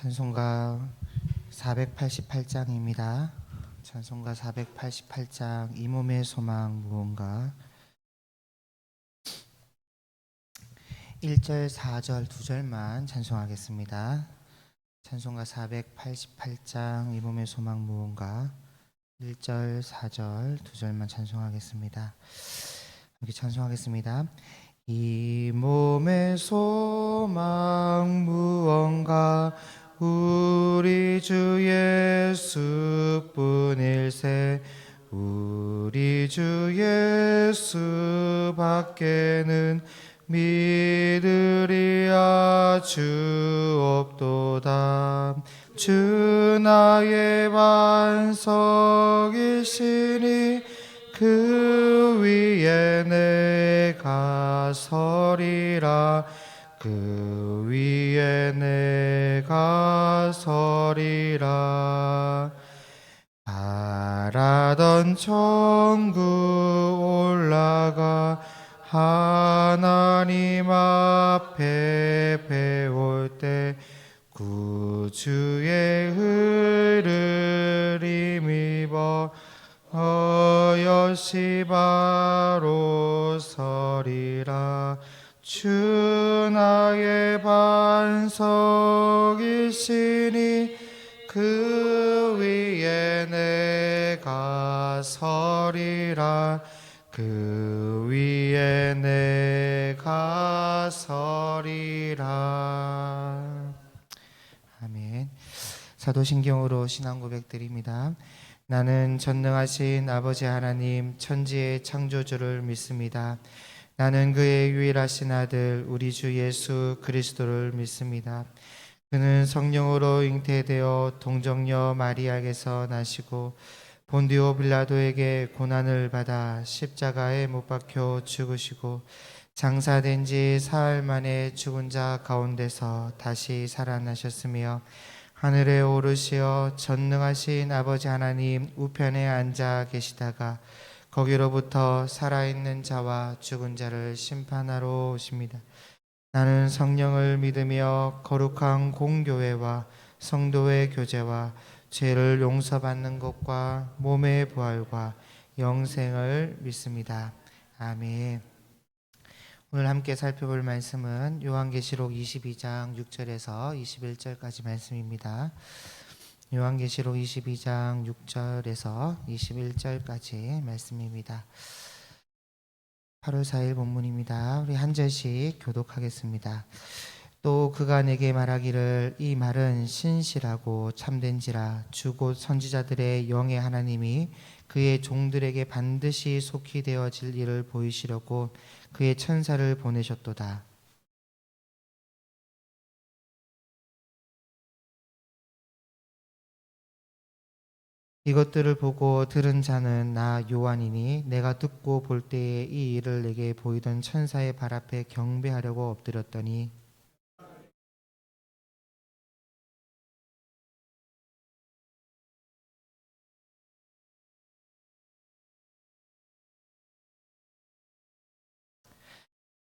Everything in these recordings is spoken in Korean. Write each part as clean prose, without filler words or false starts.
찬송가 488장입니다. 찬송가 488장 이 몸의 소망 무언가 1절, 4절, 2절만 찬송하겠습니다. 찬송가 488장 이 몸의 소망 무언가 1절, 4절, 2절만 찬송하겠습니다. 함께 찬송하겠습니다. 이 몸의 소망 무언가 우리 주 예수뿐일세. 우리 주 예수 밖에는 믿으리야 주 없도다. 주 나의 반석이시니 그 위에 내가 서리라. 그 위에 내가 서리라. 바라던 천국 올라가 하나님 앞에 배울 때 구주의 의를 힘입어 여시 바로 서리라. 주 나의 반석이시니 그 위에 내가 서리라. 그 위에 내가 서리라. 아멘. 사도신경으로 신앙 고백드립니다. 나는 전능하신 아버지 하나님 천지의 창조주를 믿습니다. 나는 그의 유일하신 아들 우리 주 예수 그리스도를 믿습니다. 그는 성령으로 잉태되어 동정녀 마리아에게서 나시고 본디오 빌라도에게 고난을 받아 십자가에 못 박혀 죽으시고 장사된 지 사흘 만에 죽은 자 가운데서 다시 살아나셨으며 하늘에 오르시어 전능하신 아버지 하나님 우편에 앉아 계시다가 거기로부터 살아있는 자와 죽은 자를 심판하러 오십니다. 나는 성령을 믿으며 거룩한 공교회와 성도의 교제와 죄를 용서받는 것과 몸의 부활과 영생을 믿습니다. 아멘. 오늘 함께 살펴볼 말씀은 요한계시록 22장 6절에서 21절까지 말씀입니다. 요한계시록 22장 6절에서 21절까지 말씀입니다. 8월 4일 본문입니다. 우리 한 절씩 교독하겠습니다. 또 그가 내게 말하기를 이 말은 신실하고 참된지라 주 곧 선지자들의 영의 하나님이 그의 종들에게 반드시 속히 되어질 일을 보이시려고 그의 천사를 보내셨도다. 이것들을 보고 들은 자는 나 요한이니 내가 듣고 볼 때에 이 일을 내게 보이던 천사의 발 앞에 경배하려고 엎드렸더니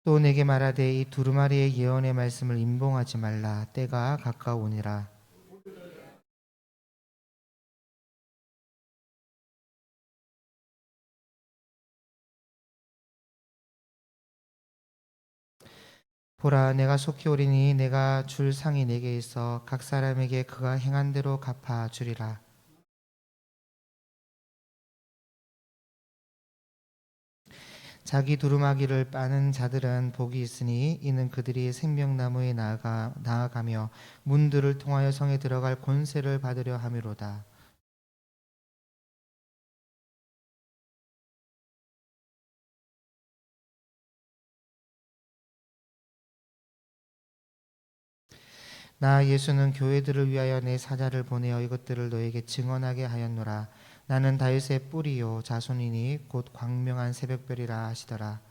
또 내게 말하되 이 두루마리의 예언의 말씀을 임봉하지 말라. 때가 가까우니라. 보라, 내가 속히 오리니 내가 줄 상이 내게 있어 각 사람에게 그가 행한 대로 갚아 주리라. 자기 두루마기를 빠는 자들은 복이 있으니 이는 그들이 생명나무에 나아가며 문들을 통하여 성에 들어갈 권세를 받으려 함이로다. 나 예수는 교회들을 위하여 내 사자를 보내어 이것들을 너에게 증언하게 하였노라. 나는 다윗의 뿌리요 자손이니 곧 광명한 새벽별이라 하시더라.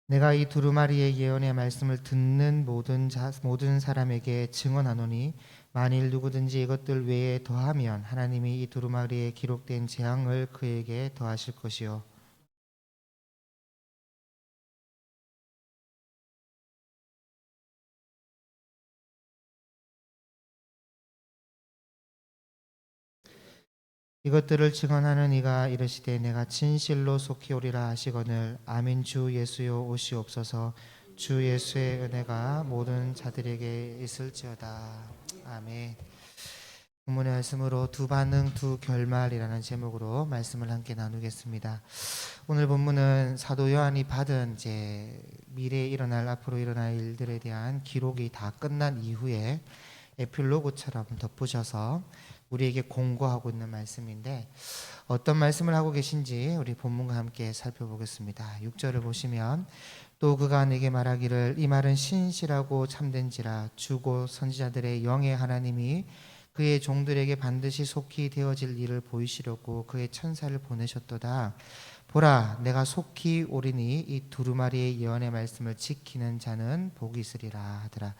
내가 이 두루마리의 예언의 말씀을 듣는 모든 사람에게 증언하노니 만일 누구든지 이것들 외에 더하면 하나님이 이 두루마리에 기록된 재앙을 그에게 더하실 것이요 이것들을 증언하는 이가 이르시되 내가 진실로 속히 오리라 하시거늘 아멘. 주 예수여 오시옵소서. 주 예수의 은혜가 모든 자들에게 있을지어다. 아멘. 본문의 말씀으로 두 반응 두 결말이라는 제목으로 말씀을 함께 나누겠습니다. 오늘 본문은 사도 요한이 받은 이제 미래에 일어날 앞으로 일어날 일들에 대한 기록이 다 끝난 이후에 에필로그처럼 덧붙여서 우리에게 공고하고 있는 말씀인데 어떤 말씀을 하고 계신지 우리 본문과 함께 살펴보겠습니다. 6절을 보시면 또 그가 내게 말하기를 이 말은 신실하고 참된지라 주고 선지자들의 영의 하나님이 그의 종들에게 반드시 속히 되어질 일을 보이시려고 그의 천사를 보내셨도다. 보라 내가 속히 오리니 이 두루마리의 예언의 말씀을 지키는 자는 복이 있으리라 하더라.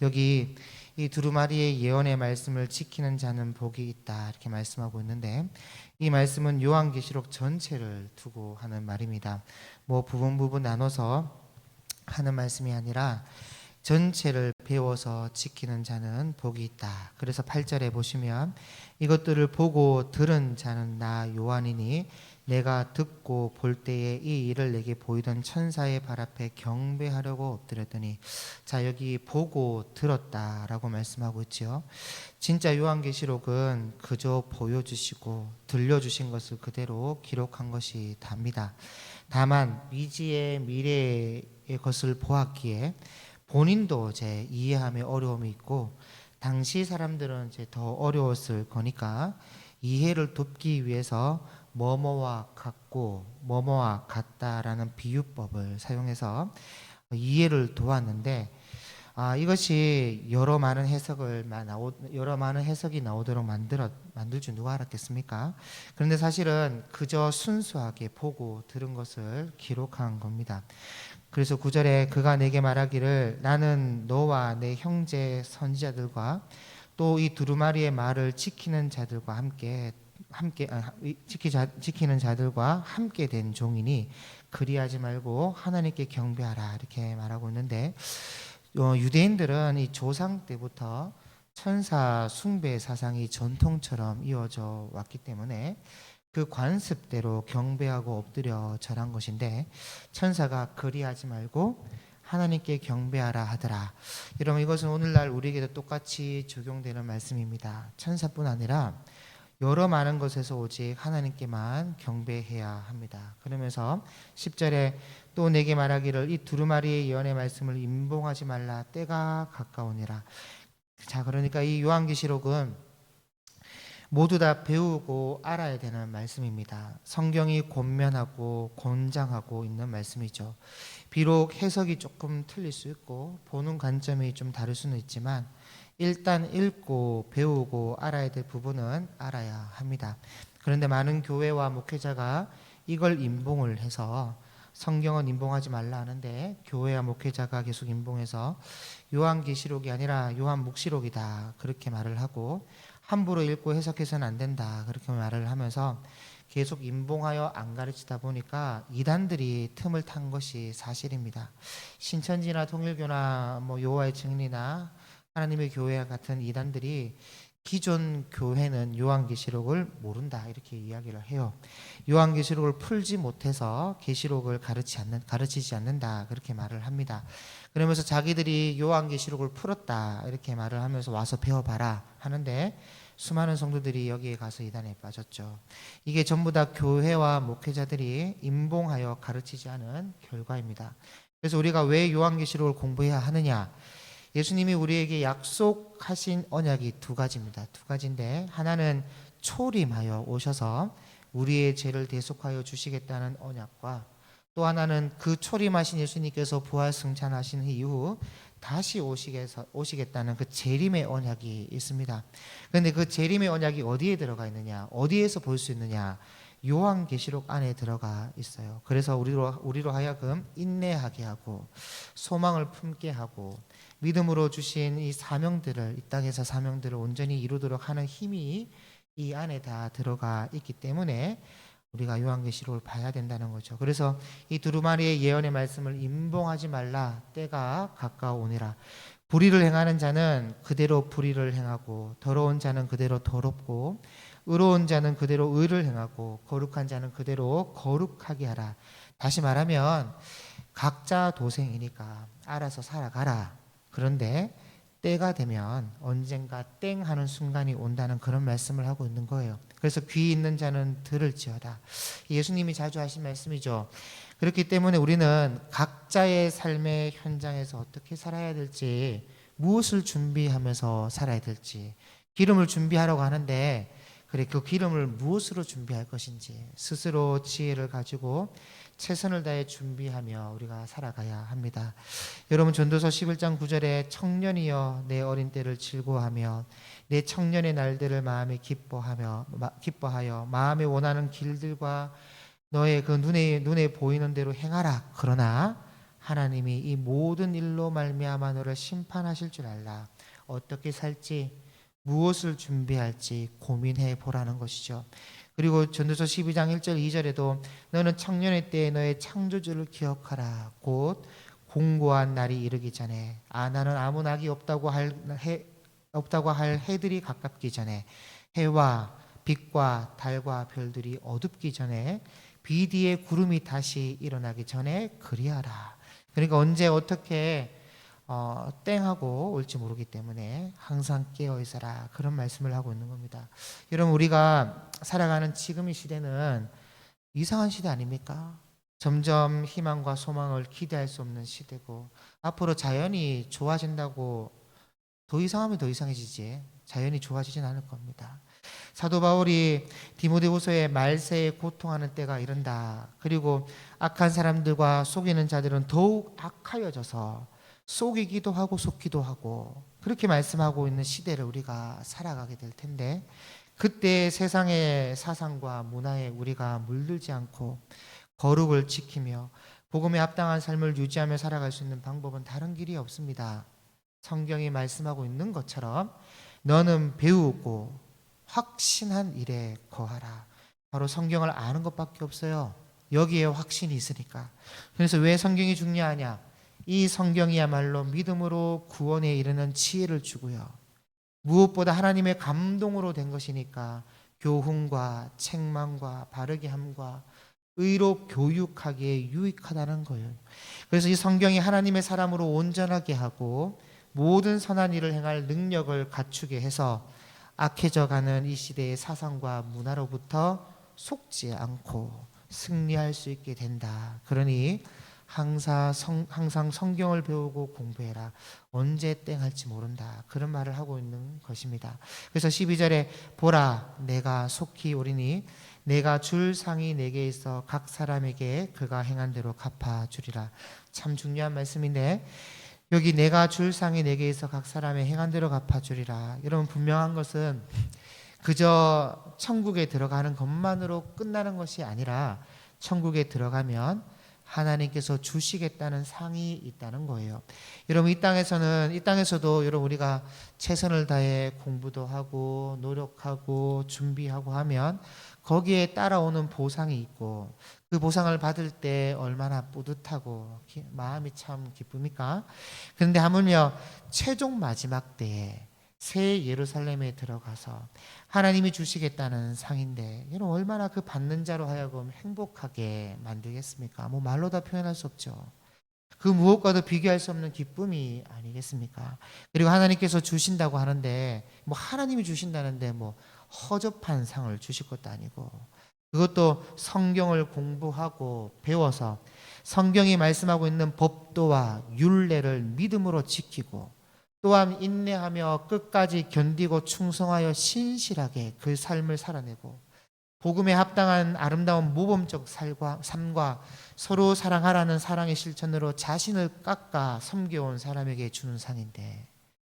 여기 이 두루마리의 예언의 말씀을 지키는 자는 복이 있다 이렇게 말씀하고 있는데 이 말씀은 요한계시록 전체를 두고 하는 말입니다. 뭐 부분 나눠서 하는 말씀이 아니라 전체를 배워서 지키는 자는 복이 있다. 그래서 8절에 보시면 이것들을 보고 들은 자는 나 요한이니 내가 듣고 볼 때에 이 일을 내게 보이던 천사의 발 앞에 경배하려고 엎드렸더니 자 여기 보고 들었다라고 말씀하고 있죠. 진짜 요한계시록은 그저 보여주시고 들려주신 것을 그대로 기록한 것이 답니다. 다만 미지의 미래의 것을 보았기에 본인도 이제 이해함에 어려움이 있고 당시 사람들은 이제 더 어려웠을 거니까 이해를 돕기 위해서 뭐뭐와 같고 뭐뭐와 같다라는 비유법을 사용해서 이해를 도왔는데 이것이 여러 많은 해석이 나오도록 만들 줄 누가 알았겠습니까? 그런데 사실은 그저 순수하게 보고 들은 것을 기록한 겁니다. 그래서 9절에 그가 내게 말하기를 나는 너와 내 형제 선지자들과 또 이 두루마리의 말을 지키는 자들과 지키는 자들과 함께 된 종이니 그리하지 말고 하나님께 경배하라 이렇게 말하고 있는데 유대인들은 이 조상 때부터 천사 숭배 사상이 전통처럼 이어져 왔기 때문에 그 관습대로 경배하고 엎드려 절한 것인데 천사가 그리하지 말고 하나님께 경배하라 하더라. 여러분 이것은 오늘날 우리에게도 똑같이 적용되는 말씀입니다. 천사뿐 아니라 여러 많은 것에서 오직 하나님께만 경배해야 합니다. 그러면서 10절에 또 내게 말하기를 이 두루마리의 예언의 말씀을 임봉하지 말라 때가 가까우니라. 자 그러니까 이 요한계시록은 모두 다 배우고 알아야 되는 말씀입니다. 성경이 권면하고 권장하고 있는 말씀이죠. 비록 해석이 조금 틀릴 수 있고 보는 관점이 좀 다를 수는 있지만 일단 읽고 배우고 알아야 될 부분은 알아야 합니다. 그런데 많은 교회와 목회자가 이걸 임봉을 해서 성경은 임봉하지 말라 하는데 교회와 목회자가 계속 임봉해서 요한계시록이 아니라 요한묵시록이다 그렇게 말을 하고 함부로 읽고 해석해서는 안 된다 그렇게 말을 하면서 계속 임봉하여 안 가르치다 보니까 이단들이 틈을 탄 것이 사실입니다. 신천지나 통일교나 여호와의 증인이나 하나님의 교회 같은 이단들이 기존 교회는 요한계시록을 모른다 이렇게 이야기를 해요. 요한계시록을 풀지 못해서 계시록을 가르치지 않는다 그렇게 말을 합니다. 그러면서 자기들이 요한계시록을 풀었다 이렇게 말을 하면서 와서 배워봐라 하는데 수많은 성도들이 여기에 가서 이단에 빠졌죠. 이게 전부 다 교회와 목회자들이 임봉하여 가르치지 않은 결과입니다. 그래서 우리가 왜 요한계시록을 공부해야 하느냐? 예수님이 우리에게 약속하신 언약이 두 가지입니다. 두 가지인데 하나는 초림하여 오셔서 우리의 죄를 대속하여 주시겠다는 언약과 또 하나는 그 초림하신 예수님께서 부활 승천하신 이후 다시 오시겠다는 그 재림의 언약이 있습니다. 그런데 그 재림의 언약이 어디에 들어가 있느냐? 어디에서 볼 수 있느냐? 요한계시록 안에 들어가 있어요. 그래서 우리로 하여금 인내하게 하고 소망을 품게 하고 믿음으로 주신 이 사명들을, 이 땅에서 사명들을 온전히 이루도록 하는 힘이 이 안에 다 들어가 있기 때문에 우리가 요한계시록을 봐야 된다는 거죠. 그래서 이 두루마리의 예언의 말씀을 임봉하지 말라, 때가 가까우니라. 불의를 행하는 자는 그대로 불의를 행하고, 더러운 자는 그대로 더럽고, 의로운 자는 그대로 의를 행하고, 거룩한 자는 그대로 거룩하게 하라. 다시 말하면 각자 도생이니까 알아서 살아가라. 그런데 때가 되면 언젠가 땡 하는 순간이 온다는 그런 말씀을 하고 있는 거예요. 그래서 귀 있는 자는 들을지어다. 예수님이 자주 하신 말씀이죠. 그렇기 때문에 우리는 각자의 삶의 현장에서 어떻게 살아야 될지, 무엇을 준비하면서 살아야 될지, 기름을 준비하라고 하는데 그래, 그 기름을 무엇으로 준비할 것인지 스스로 지혜를 가지고 최선을 다해 준비하며 우리가 살아가야 합니다. 여러분, 전도서 11장 9절에 청년이여 내 어린 때를 즐거워하며 내 청년의 날들을 마음에 기뻐하여 마음에 원하는 길들과 너의 그 눈에 보이는 대로 행하라. 그러나 하나님이 이 모든 일로 말미암아 너를 심판하실 줄 알라. 어떻게 살지, 무엇을 준비할지 고민해 보라는 것이죠. 그리고 전도서 12장 1절 2절에도 너는 청년의 때에 너의 창조주를 기억하라. 곧 공고한 날이 이르기 전에 나는 아무 낙이 없다고 할 해들이 가깝기 전에, 해와 빛과 달과 별들이 어둡기 전에, 비디의 구름이 다시 일어나기 전에 그리하라. 그러니까 언제 어떻게 땡하고 올지 모르기 때문에 항상 깨어 있어라. 그런 말씀을 하고 있는 겁니다. 여러분, 우리가 살아가는 지금 이 시대는 이상한 시대 아닙니까? 점점 희망과 소망을 기대할 수 없는 시대고, 앞으로 자연이 좋아진다고 더 이상하면 더 이상해지지 자연이 좋아지진 않을 겁니다. 사도 바울이 디모데후서에 말세에 고통하는 때가 이른다. 그리고 악한 사람들과 속이는 자들은 더욱 악하여져서 속이기도 하고 속기도 하고, 그렇게 말씀하고 있는 시대를 우리가 살아가게 될 텐데, 그때 세상의 사상과 문화에 우리가 물들지 않고 거룩을 지키며 복음에 합당한 삶을 유지하며 살아갈 수 있는 방법은 다른 길이 없습니다. 성경이 말씀하고 있는 것처럼 너는 배우고 확신한 일에 거하라. 바로 성경을 아는 것밖에 없어요. 여기에 확신이 있으니까. 그래서 왜 성경이 중요하냐? 이 성경이야말로 믿음으로 구원에 이르는 지혜를 주고요, 무엇보다 하나님의 감동으로 된 것이니까 교훈과 책망과 바르게 함과 의로 교육하기에 유익하다는 거예요. 그래서 이 성경이 하나님의 사람으로 온전하게 하고 모든 선한 일을 행할 능력을 갖추게 해서 악해져가는 이 시대의 사상과 문화로부터 속지 않고 승리할 수 있게 된다. 그러니 항상 성경을 배우고 공부해라. 언제 땡할지 모른다. 그런 말을 하고 있는 것입니다. 그래서 12절에 보라 내가 속히 오리니 내가 줄 상이 내게 있어 각 사람에게 그가 행한 대로 갚아주리라. 참 중요한 말씀인데, 여기 내가 줄 상이 내게 있어 각 사람의 행한 대로 갚아주리라. 여러분, 분명한 것은 그저 천국에 들어가는 것만으로 끝나는 것이 아니라 천국에 들어가면 하나님께서 주시겠다는 상이 있다는 거예요. 여러분, 이 땅에서도 여러분 우리가 최선을 다해 공부도 하고 노력하고 준비하고 하면 거기에 따라오는 보상이 있고, 그 보상을 받을 때 얼마나 뿌듯하고 마음이 참 기쁩니까? 그런데 하물며 최종 마지막 때에 새 예루살렘에 들어가서 하나님이 주시겠다는 상인데, 여러분 얼마나 그 받는 자로 하여금 행복하게 만들겠습니까? 뭐 말로 다 표현할 수 없죠. 그 무엇과도 비교할 수 없는 기쁨이 아니겠습니까? 그리고 하나님께서 주신다고 하는데, 뭐 하나님이 주신다는데 뭐 허접한 상을 주실 것도 아니고, 그것도 성경을 공부하고 배워서 성경이 말씀하고 있는 법도와 율례를 믿음으로 지키고, 또한 인내하며 끝까지 견디고 충성하여 신실하게 그 삶을 살아내고, 복음에 합당한 아름다운 모범적 삶과 서로 사랑하라는 사랑의 실천으로 자신을 깎아 섬겨온 사람에게 주는 상인데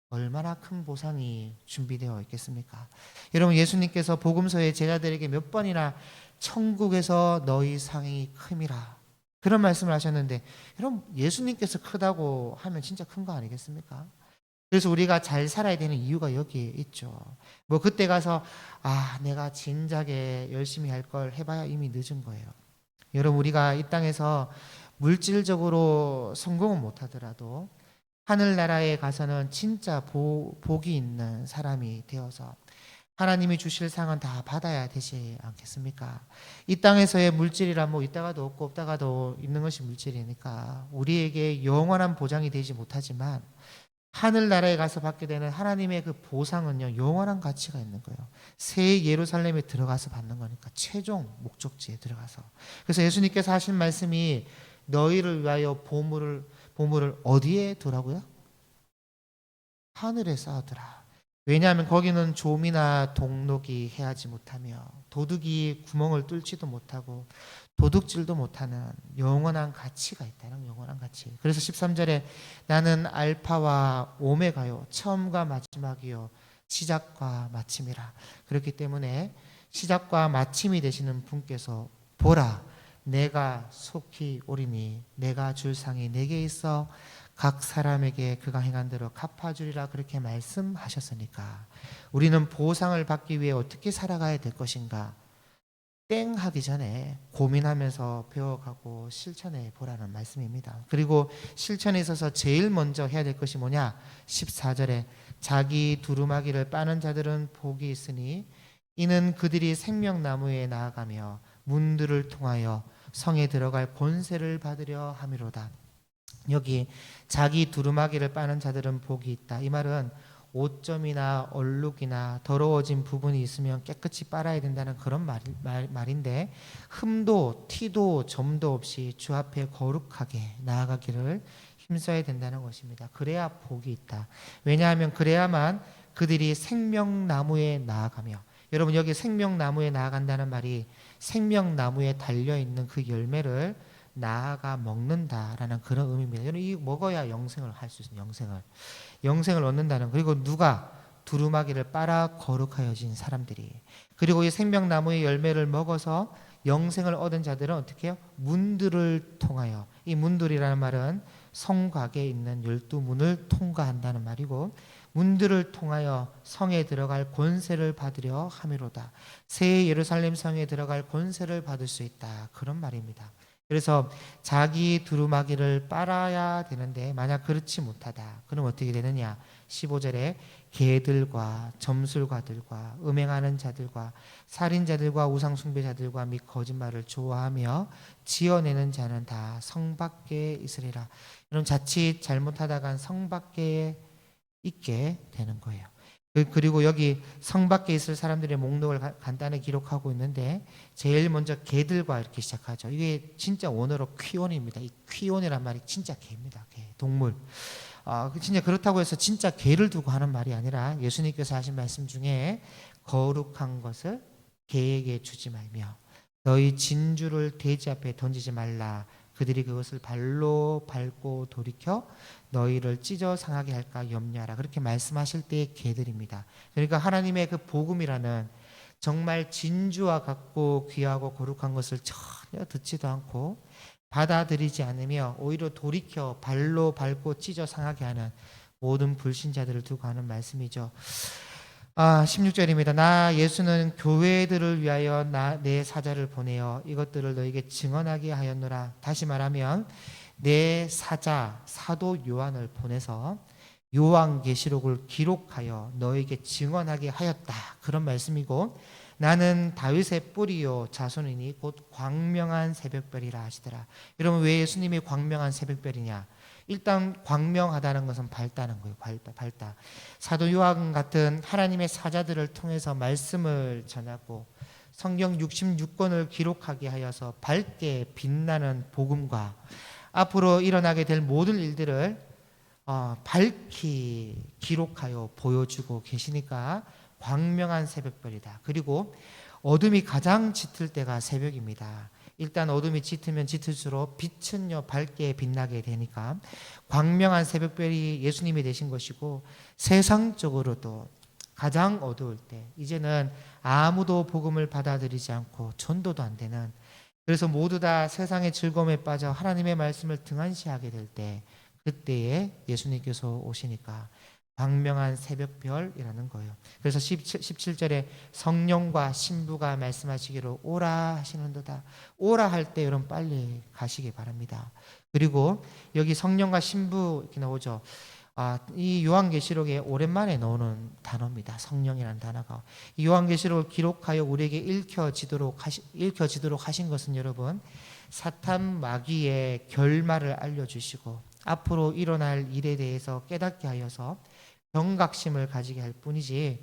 얼마나 큰 보상이 준비되어 있겠습니까? 여러분, 예수님께서 복음서에 제자들에게 몇 번이나 천국에서 너희 상이 큼이라. 그런 말씀을 하셨는데, 여러분 예수님께서 크다고 하면 진짜 큰 거 아니겠습니까? 그래서 우리가 잘 살아야 되는 이유가 여기에 있죠. 뭐 그때 가서 내가 진작에 열심히 할 걸 해봐야 이미 늦은 거예요. 여러분 우리가 이 땅에서 물질적으로 성공은 못하더라도 하늘나라에 가서는 진짜 복이 있는 사람이 되어서 하나님이 주실 상은 다 받아야 되지 않겠습니까? 이 땅에서의 물질이란 뭐 있다가도 없고 없다가도 있는 것이 물질이니까 우리에게 영원한 보장이 되지 못하지만 하늘나라에 가서 받게 되는 하나님의 그 보상은요, 영원한 가치가 있는 거예요. 새 예루살렘에 들어가서 받는 거니까, 최종 목적지에 들어가서. 그래서 예수님께서 하신 말씀이 너희를 위하여 보물을 어디에 두라고요? 하늘에 쌓아두라. 왜냐하면 거기는 좀이나 동록이 해하지 못하며 도둑이 구멍을 뚫지도 못하고 도둑질도 못하는 영원한 가치가 있다는, 영원한 가치. 그래서 13절에 나는 알파와 오메가요, 처음과 마지막이요, 시작과 마침이라. 그렇기 때문에 시작과 마침이 되시는 분께서 보라, 내가 속히 오리니 내가 줄 상이 내게 있어 각 사람에게 그가 행한 대로 갚아주리라. 그렇게 말씀하셨으니까 우리는 보상을 받기 위해 어떻게 살아가야 될 것인가, 땡 하기 전에 고민하면서 배워가고 실천해 보라는 말씀입니다. 그리고 실천에 있어서 제일 먼저 해야 될 것이 뭐냐? 14절에 자기 두루마기를 빠는 자들은 복이 있으니 이는 그들이 생명나무에 나아가며 문들을 통하여 성에 들어갈 권세를 받으려 함이로다. 여기 자기 두루마기를 빠는 자들은 복이 있다. 이 말은 오점이나 얼룩이나 더러워진 부분이 있으면 깨끗이 빨아야 된다는 그런 말인데, 흠도 티도 점도 없이 주 앞에 거룩하게 나아가기를 힘써야 된다는 것입니다. 그래야 복이 있다. 왜냐하면 그래야만 그들이 생명나무에 나아가며, 여러분 여기 생명나무에 나아간다는 말이 생명나무에 달려있는 그 열매를 나아가 먹는다라는 그런 의미입니다. 여러분 이 먹어야 영생을 할 수 있어요. 영생을 얻는다는. 그리고 누가? 두루마기를 빨아 거룩하여진 사람들이. 그리고 이 생명나무의 열매를 먹어서 영생을 얻은 자들은 어떻게 해요? 문들을 통하여. 이 문들이라는 말은 성곽에 있는 12문을 통과한다는 말이고, 문들을 통하여 성에 들어갈 권세를 받으려 함이로다. 새 예루살렘 성에 들어갈 권세를 받을 수 있다, 그런 말입니다. 그래서 자기 두루마기를 빨아야 되는데 만약 그렇지 못하다, 그럼 어떻게 되느냐? 15절에 개들과 점술가들과 음행하는 자들과 살인자들과 우상숭배자들과 및 거짓말을 좋아하며 지어내는 자는 다 성 밖에 있으리라. 여러분 자칫 잘못하다간 성 밖에 있게 되는 거예요. 그리고 여기 성 밖에 있을 사람들의 목록을 간단히 기록하고 있는데, 제일 먼저 개들과 이렇게 시작하죠. 이게 진짜 원어로 퀴온입니다. 이 퀴온이란 말이 진짜 개입니다. 개, 동물. 진짜 그렇다고 해서 진짜 개를 두고 하는 말이 아니라 예수님께서 하신 말씀 중에 거룩한 것을 개에게 주지 말며 너희 진주를 돼지 앞에 던지지 말라. 그들이 그것을 발로 밟고 돌이켜 너희를 찢어 상하게 할까 염려하라. 그렇게 말씀하실 때의 개들입니다. 그러니까 하나님의 그 복음이라는 정말 진주와 같고 귀하고 거룩한 것을 전혀 듣지도 않고 받아들이지 않으며 오히려 돌이켜 발로 밟고 찢어 상하게 하는 모든 불신자들을 두고 하는 말씀이죠. 16절입니다. 나 예수는 교회들을 위하여 내 사자를 보내어 이것들을 너에게 증언하게 하였노라. 다시 말하면 내 사자 사도 요한을 보내서 요한계시록을 기록하여 너에게 증언하게 하였다, 그런 말씀이고, 나는 다윗의 뿌리요 자손이니 곧 광명한 새벽별이라 하시더라. 여러분 왜 예수님이 광명한 새벽별이냐? 일단 광명하다는 것은 밝다는 거예요. 밝다. 사도 요한 같은 하나님의 사자들을 통해서 말씀을 전하고 성경 66권을 기록하게 하여서 밝게 빛나는 복음과 앞으로 일어나게 될 모든 일들을 밝히 기록하여 보여주고 계시니까 광명한 새벽별이다. 그리고 어둠이 가장 짙을 때가 새벽입니다. 일단 어둠이 짙으면 짙을수록 빛은요 밝게 빛나게 되니까 광명한 새벽별이 예수님이 되신 것이고, 세상적으로도 가장 어두울 때, 이제는 아무도 복음을 받아들이지 않고 전도도 안 되는, 그래서 모두 다 세상의 즐거움에 빠져 하나님의 말씀을 등한시하게 될 때, 그때에 예수님께서 오시니까 광명한 새벽별이라는 거예요. 그래서 17절에 성령과 신부가 말씀하시기로 오라 하시는도다. 오라 할 때 여러분 빨리 가시기 바랍니다. 그리고 여기 성령과 신부 이렇게 나오죠. 이 요한계시록에 오랜만에 나오는 단어입니다. 성령이라는 단어가. 이 요한계시록을 기록하여 우리에게 읽혀지도록 하신 것은 여러분, 사탄 마귀의 결말을 알려주시고 앞으로 일어날 일에 대해서 깨닫게 하여서 경각심을 가지게 할 뿐이지,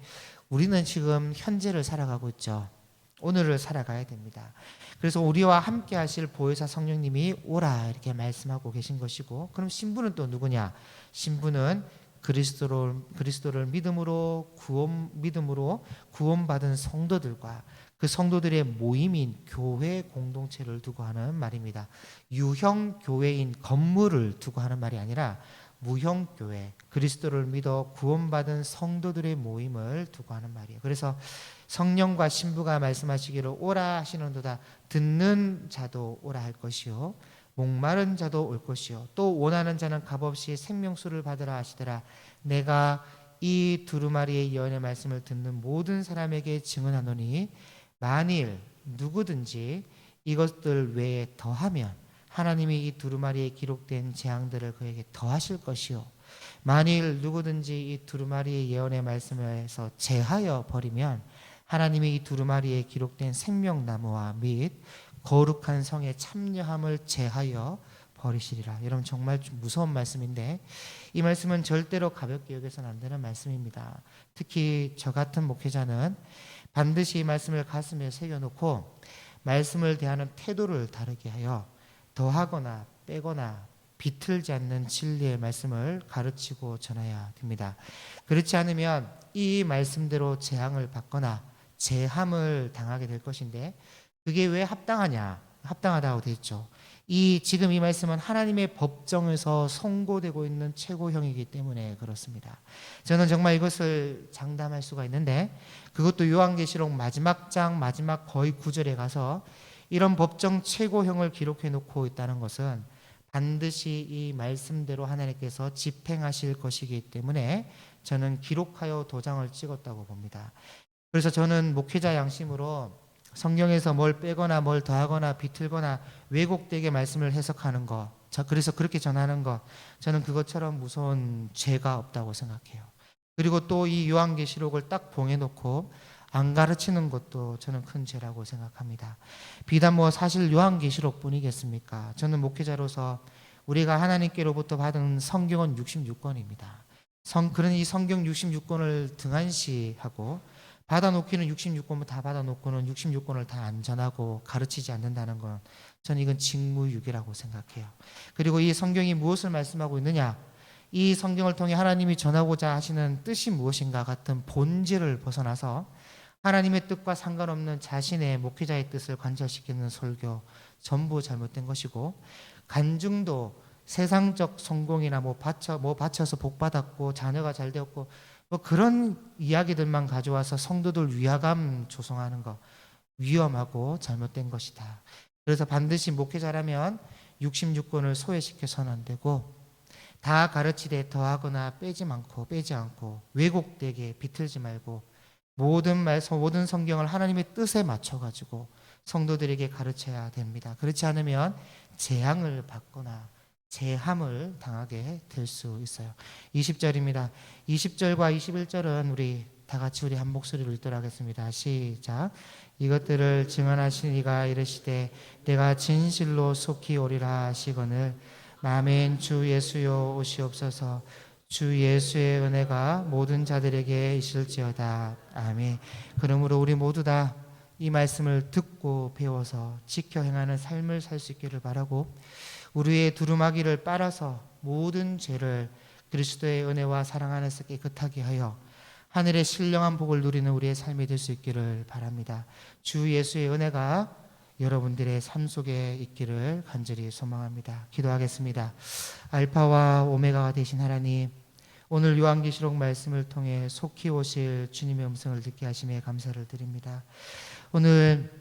우리는 지금 현재를 살아가고 있죠. 오늘을 살아가야 됩니다. 그래서 우리와 함께 하실 보혜사 성령님이 오라 이렇게 말씀하고 계신 것이고, 그럼 신부는 또 누구냐? 신부는 그리스도를 믿음으로 구원받은 성도들과 그 성도들의 모임인 교회 공동체를 두고 하는 말입니다. 유형 교회인 건물을 두고 하는 말이 아니라 무형 교회, 그리스도를 믿어 구원받은 성도들의 모임을 두고 하는 말이에요. 그래서 성령과 신부가 말씀하시기를 오라 하시는도다. 듣는 자도 오라 할 것이요, 목마른 자도 올 것이요, 또 원하는 자는 값없이 생명수를 받으라 하시더라. 내가 이 두루마리의 예언의 말씀을 듣는 모든 사람에게 증언하노니 만일 누구든지 이것들 외에 더하면 하나님이 이 두루마리에 기록된 재앙들을 그에게 더하실 것이요, 만일 누구든지 이 두루마리의 예언의 말씀에서 제하여 버리면 하나님이 이 두루마리에 기록된 생명나무와 및 거룩한 성의 참여함을 제하여 버리시리라. 여러분 정말 좀 무서운 말씀인데, 이 말씀은 절대로 가볍게 여겨서는 안 되는 말씀입니다. 특히 저 같은 목회자는 반드시 이 말씀을 가슴에 새겨놓고 말씀을 대하는 태도를 다르게 하여 더하거나 빼거나 비틀지 않는 진리의 말씀을 가르치고 전해야 됩니다. 그렇지 않으면 이 말씀대로 재앙을 받거나 재함을 당하게 될 것인데, 그게 왜 합당하냐? 합당하다고 되어 있죠. 지금 이 말씀은 하나님의 법정에서 선고되고 있는 최고형이기 때문에 그렇습니다. 저는 정말 이것을 장담할 수가 있는데, 그것도 요한계시록 마지막 장 마지막 거의 9절에 가서 이런 법정 최고형을 기록해 놓고 있다는 것은 반드시 이 말씀대로 하나님께서 집행하실 것이기 때문에 저는 기록하여 도장을 찍었다고 봅니다. 그래서 저는 목회자 양심으로 성경에서 뭘 빼거나 뭘 더하거나 비틀거나 왜곡되게 말씀을 해석하는 것, 그래서 그렇게 전하는 것, 저는 그것처럼 무서운 죄가 없다고 생각해요. 그리고 또 이 요한계시록을 딱 봉해놓고 안 가르치는 것도 저는 큰 죄라고 생각합니다. 비단 사실 요한계시록 뿐이겠습니까? 저는 목회자로서 우리가 하나님께로부터 받은 성경은 66권입니다. 그런 이 성경 66권을 등한시하고 받아놓기는 66권을 다 받아놓고는 66권을 다 안 전하고 가르치지 않는다는 건 저는 이건 직무유기라고 생각해요. 그리고 이 성경이 무엇을 말씀하고 있느냐? 이 성경을 통해 하나님이 전하고자 하시는 뜻이 무엇인가 같은 본질을 벗어나서 하나님의 뜻과 상관없는 자신의 목회자의 뜻을 관철시키는 설교, 전부 잘못된 것이고, 간증도 세상적 성공이나 바쳐서 복 받았고 자녀가 잘 되었고 그런 이야기들만 가져와서 성도들 위화감 조성하는 거 위험하고 잘못된 것이다. 그래서 반드시 목회자라면 66권을 소외시켜서는 안 되고, 다 가르치되 더하거나 빼지 않고 왜곡되게 비틀지 말고 모든 성경을 하나님의 뜻에 맞춰가지고 성도들에게 가르쳐야 됩니다. 그렇지 않으면 재앙을 받거나 재함을 당하게 될 수 있어요. 20절입니다. 20절과 21절은 우리 다 같이 한 목소리로 읽도록 하겠습니다. 시작. 이것들을 증언하신 이가 이르시되 내가 진실로 속히 오리라 하시거늘 아멘. 주 예수여 오시옵소서. 주 예수의 은혜가 모든 자들에게 있을지어다. 아멘. 그러므로 우리 모두 다 이 말씀을 듣고 배워서 지켜 행하는 삶을 살 수 있기를 바라고, 우리의 두루마기를 빨아서 모든 죄를 그리스도의 은혜와 사랑 안에서 깨끗하게 하여 하늘의 신령한 복을 누리는 우리의 삶이 될 수 있기를 바랍니다. 주 예수의 은혜가 여러분들의 삶 속에 있기를 간절히 소망합니다. 기도하겠습니다. 알파와 오메가가 되신 하나님, 오늘 요한계시록 말씀을 통해 속히 오실 주님의 음성을 듣게 하심에 감사를 드립니다. 오늘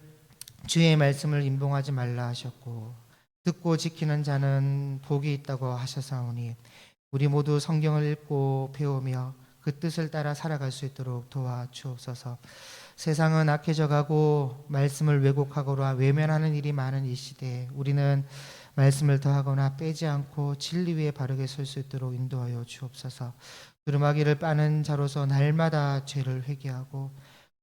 주의 말씀을 임봉하지 말라 하셨고 듣고 지키는 자는 복이 있다고 하셨사오니 우리 모두 성경을 읽고 배우며 그 뜻을 따라 살아갈 수 있도록 도와주옵소서. 세상은 악해져 가고 말씀을 왜곡하거나 외면하는 일이 많은 이 시대에 우리는 말씀을 더하거나 빼지 않고 진리 위에 바르게 설 수 있도록 인도하여 주옵소서. 두루마기를 빠는 자로서 날마다 죄를 회개하고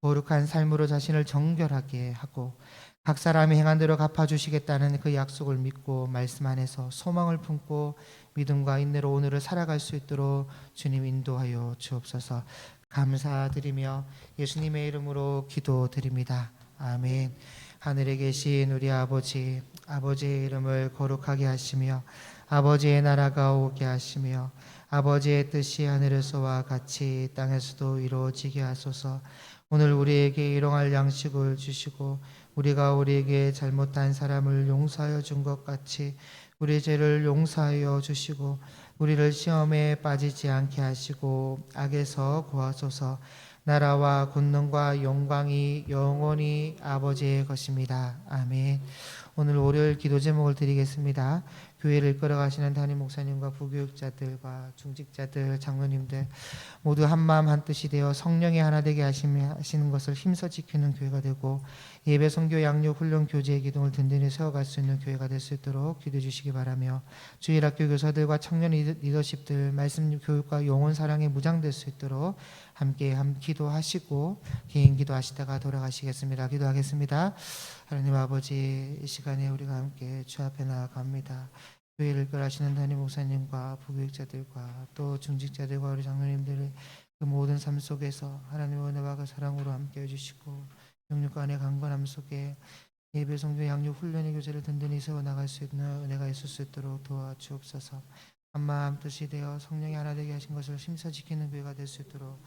거룩한 삶으로 자신을 정결하게 하고 각 사람이 행한 대로 갚아주시겠다는 그 약속을 믿고 말씀 안에서 소망을 품고 믿음과 인내로 오늘을 살아갈 수 있도록 주님 인도하여 주옵소서. 감사드리며 예수님의 이름으로 기도드립니다. 아멘. 하늘에 계신 우리 아버지, 아버지의 이름을 거룩하게 하시며 아버지의 나라가 오게 하시며 아버지의 뜻이 하늘에서와 같이 땅에서도 이루어지게 하소서. 오늘 우리에게 일용할 양식을 주시고 우리가 우리에게 잘못한 사람을 용서하여 준 것 같이 우리 죄를 용서하여 주시고 우리를 시험에 빠지지 않게 하시고 악에서 구하소서. 나라와 권능과 영광이 영원히 아버지의 것입니다. 아멘. 오늘 월요일 기도 제목을 드리겠습니다. 교회를 이끌어가시는 담임 목사님과 부교육자들과 중직자들, 장로님들 모두 한마음 한뜻이 되어 성령의 하나 되게 하시는 것을 힘써 지키는 교회가 되고 예배, 선교, 양육, 훈련, 교제의 기둥을 든든히 세워갈 수 있는 교회가 될 수 있도록 기도해 주시기 바라며 주일학교 교사들과 청년 리더십들 말씀 교육과 영혼 사랑에 무장될 수 있도록 함께 기도하시고 개인 기도하시다가 돌아가시겠습니다. 기도하겠습니다. 하나님 아버지, 이 시간에 우리가 함께 주 앞에 나아갑니다. 교회를 이끌어가시는 담임 목사님과 부교육자들과 또 중직자들과 우리 장로님들의 그 모든 삶 속에서 하나님의 은혜와 그 사랑으로 함께 해주시고 영육과 안의 강건함 속에 예배, 성교, 양육, 훈련의 교제를 든든히 세워나갈 수 있는 은혜가 있을 수 있도록 도와주옵소서. 한마음 뜻이 되어 성령이 하나 되게 하신 것을 힘써 지키는 교회가 될 수 있도록